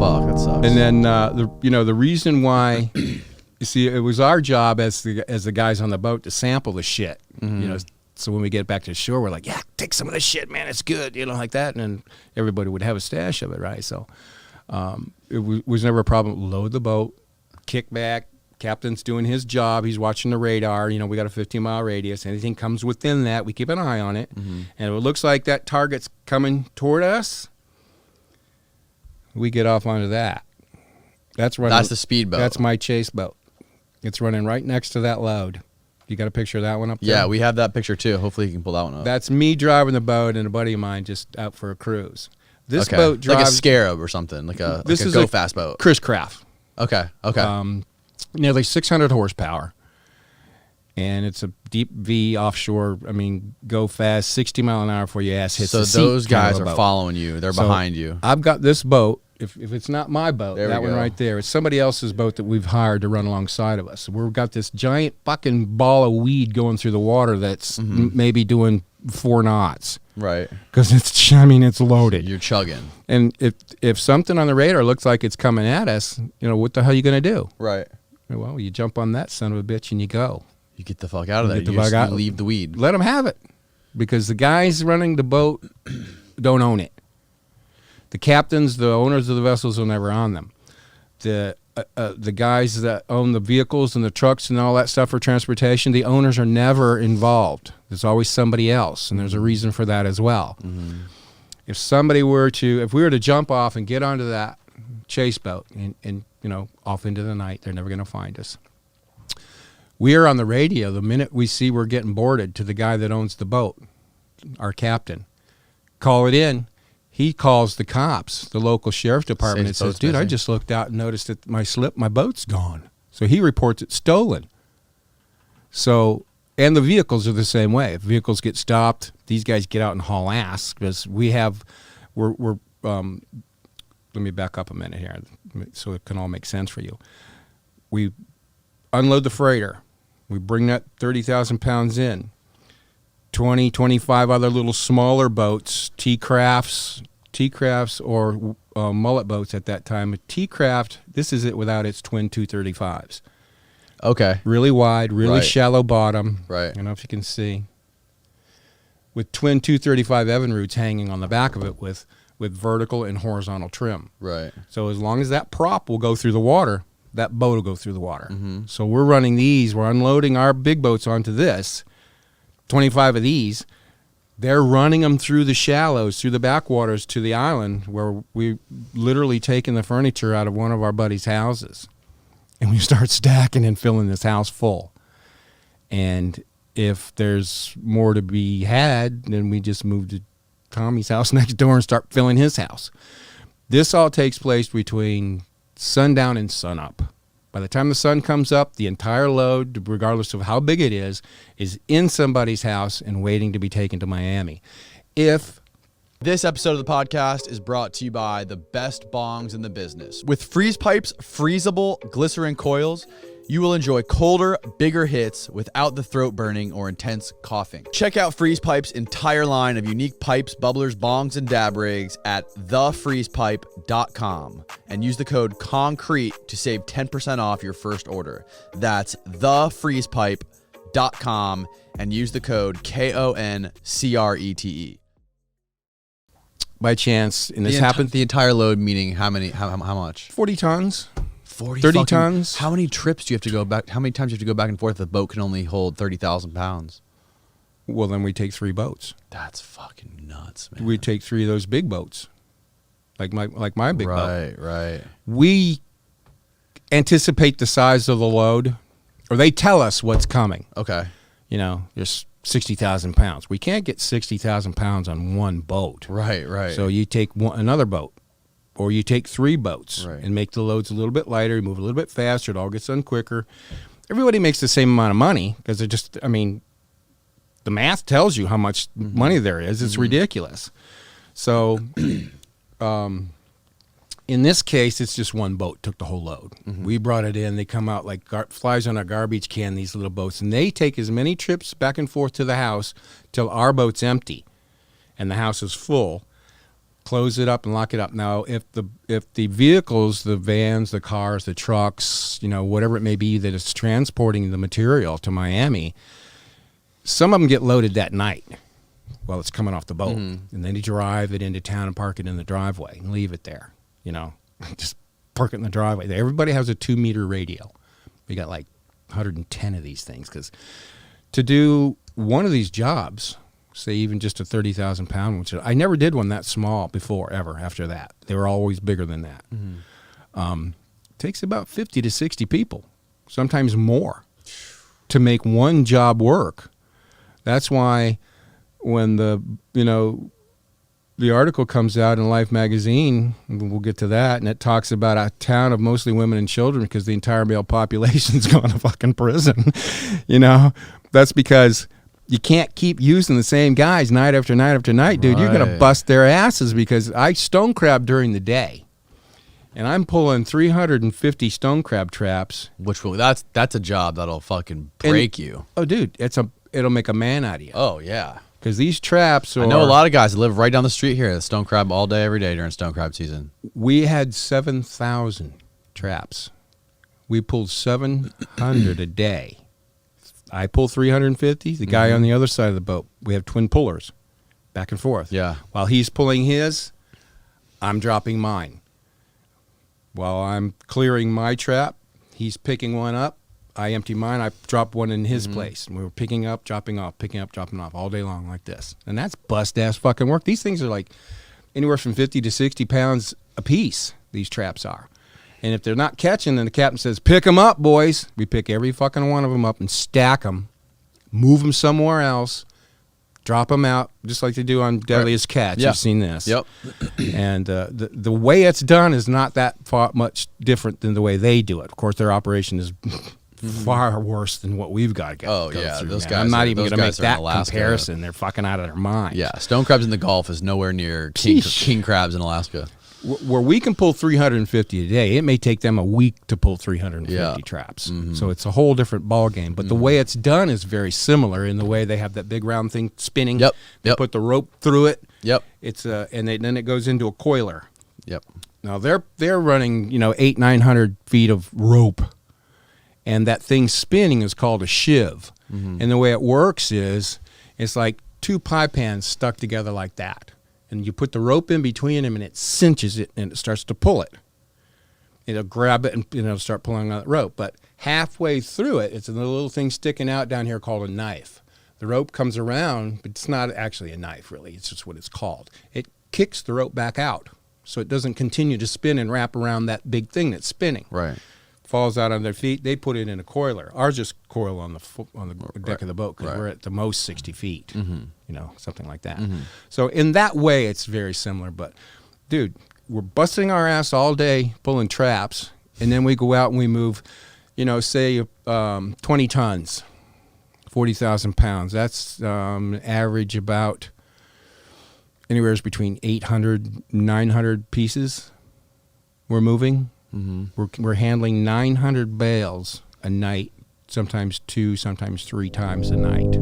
fuck, that sucks. And then the reason why, you see, it was our job as the guys on the boat to sample the shit. So when we get back to shore, we're like, yeah, take some of this shit, man, it's good, like that. And then everybody would have a stash of it, right? So it was never a problem. Load the boat, kick back. Captain's doing his job. He's watching the radar. We got a 15-mile radius. Anything comes within that, we keep an eye on it. And if it looks like that target's coming toward us, we get off onto that. That's running. That's the speedboat. That's my chase boat. It's running right next to that load. You got a picture of that one up there? Yeah, we have that picture too. Hopefully you can pull that one up. That's me driving the boat and a buddy of mine just out for a cruise. This boat drives... Like a Scarab or something, like a go-fast boat. Chris Craft. Okay. Nearly 600 horsepower. And it's a deep V offshore, go fast, 60 mile an hour before your ass hits the seat. So those guys are boat. following you. They're behind you. I've got this boat. If it's not my boat, there that one right there, it's somebody else's boat that we've hired to run alongside of us. We've got this giant fucking ball of weed going through the water that's maybe doing 4 knots. Right. Because it's loaded. You're chugging. And if something on the radar looks like it's coming at us, what the hell are you going to do? Right. Well, you jump on that son of a bitch and you go. You get the fuck out of there. You leave the weed. Let them have it. Because the guys running the boat don't own it. The captains, the owners of the vessels are never on them. The guys that own the vehicles and the trucks and all that stuff for transportation, the owners are never involved. There's always somebody else, and there's a reason for that as well. If we were to jump off and get onto that chase boat and off into the night, they're never going to find us. We are on the radio the minute we see we're getting boarded to the guy that owns the boat, our captain. Call it in. He calls the cops, the local sheriff department, and says, dude, I just looked out and noticed that my boat's gone. So he reports it stolen. So, and the vehicles are the same way. If vehicles get stopped, these guys get out and haul ass because we're let me back up a minute here so it can all make sense for you. We unload the freighter. We bring that 30,000 pounds in. 20, 25 other little smaller boats, T-crafts or mullet boats at that time. A T-craft, this is it without its twin 235s. Okay. Really wide, really shallow bottom. Right. I don't know if you can see. With twin 235 Evinrudes hanging on the back of it with vertical and horizontal trim. Right. So as long as that prop will go through the water, that boat will go through the water. So we're running these. We're unloading our big boats onto this. 25 of these, they're running them through the shallows, through the backwaters to the island where we literally taken the furniture out of one of our buddies' houses. And we start stacking and filling this house full. And if there's more to be had, then we just move to Tommy's house next door and start filling his house. This all takes place between sundown and sunup. By the time the sun comes up, the entire load, regardless of how big it is in somebody's house and waiting to be taken to Miami. This episode of the podcast is brought to you by the best bongs in the business. With Freeze Pipe's freezable glycerin coils, you will enjoy colder, bigger hits without the throat burning or intense coughing. Check out Freeze Pipe's entire line of unique pipes, bubblers, bongs, and dab rigs at thefreezepipe.com and use the code CONCRETE to save 10% off your first order. That's thefreezepipe.com and use the code KONCRETE. By chance, and this happened... The entire load meaning how much? 40 tons. 30 tons. How many trips do you have to go back? How many times do you have to go back and forth if the boat can only hold 30,000 pounds? Well, then we take 3 boats. That's fucking nuts, man. We take 3 of those big boats, like my big boat. Right. We anticipate the size of the load, or they tell us what's coming. Okay. There's 60,000 pounds. We can't get 60,000 pounds on one boat. Right. So you take another boat. Or you take 3 boats and make the loads a little bit lighter, you move a little bit faster, it all gets done quicker. Everybody makes the same amount of money because they're just, the math tells you how much money there is. It's ridiculous. So in this case, it's just one boat took the whole load. We brought it in. They come out like flies on a garbage can, these little boats. And they take as many trips back and forth to the house till our boat's empty and the house is full. close it up and lock it up. Now, if the vehicles, the vans, the cars, the trucks, whatever it may be that is transporting the material to Miami, some of them get loaded that night while it's coming off the boat. Mm-hmm. And then you drive it into town and park it in the driveway and leave it there, just park it in the driveway. Everybody has a 2-meter radial. We got like 110 of these things, because to do one of these jobs, say even just a 30,000 pound, which I never did one that small before, ever after that. They were always bigger than that. Mm-hmm. Takes about 50 to 60 people, sometimes more, to make one job work. That's why when the article comes out in Life magazine, we'll get to that, and it talks about a town of mostly women and children because the entire male population's gone to fucking prison. That's because you can't keep using the same guys night after night after night, dude. Right. You're going to bust their asses, because I stone crab during the day, and I'm pulling 350 stone crab traps. That's a job that'll fucking break you. Oh, dude, it'll make a man out of you. Oh, yeah. Because these traps are... I know a lot of guys that live right down the street here that stone crab all day, every day during stone crab season. We had 7,000 traps. We pulled 700 a day. I pull 350. The guy on the other side of the boat, we have twin pullers, back and forth. Yeah. While he's pulling his, I'm dropping mine. While I'm clearing my trap, he's picking one up. I empty mine, I drop one in his place. And we were picking up, dropping off, picking up, dropping off all day long like this. And that's bust-ass fucking work. These things are like anywhere from 50 to 60 pounds a piece, these traps are. And if they're not catching, then the captain says, pick them up, boys. We pick every fucking one of them up and stack them, move them somewhere else, drop them out, just like they do on Deadliest Catch. Yeah. You've seen this. Yep. And the way it's done is not that much different than the way they do it. Of course, their operation is far worse than what we've got to go yeah, through, those man. guys. I'm not even going to make that Alaska. comparison. They're fucking out of their mind. Yeah, stone crabs in the Gulf is nowhere near king crabs in Alaska. Where we can pull 350 a day, it may take them a week to pull 350 traps. Mm-hmm. So it's a whole different ball game. But the way it's done is very similar in the way they have that big round thing spinning. Yep. They put the rope through it. Yep. It's then it goes into a coiler. Yep. Now they're running 800-900 feet of rope. And that thing spinning is called a shiv. Mm-hmm. And the way it works is it's like two pie pans stuck together like that. And you put the rope in between them, and it cinches it, and it starts to pull it. It'll grab it, and it'll start pulling on that rope. But halfway through it, it's a little thing sticking out down here called a knife. The rope comes around, but it's not actually a knife, really. It's just what it's called. It kicks the rope back out, so it doesn't continue to spin and wrap around that big thing that's spinning. Right. Falls out on their feet. They put it in a coiler. Ours just coil on the deck of the boat, because we're at the most 60 feet, something like that. Mm-hmm. So in that way, it's very similar. But, dude, we're busting our ass all day pulling traps, and then we go out and we move, say 20 tons, 40,000 pounds. That's average about anywhere between 800, 900 pieces we're moving. Mm-hmm. We're handling 900 bales a night, sometimes 2, sometimes 3 times a night.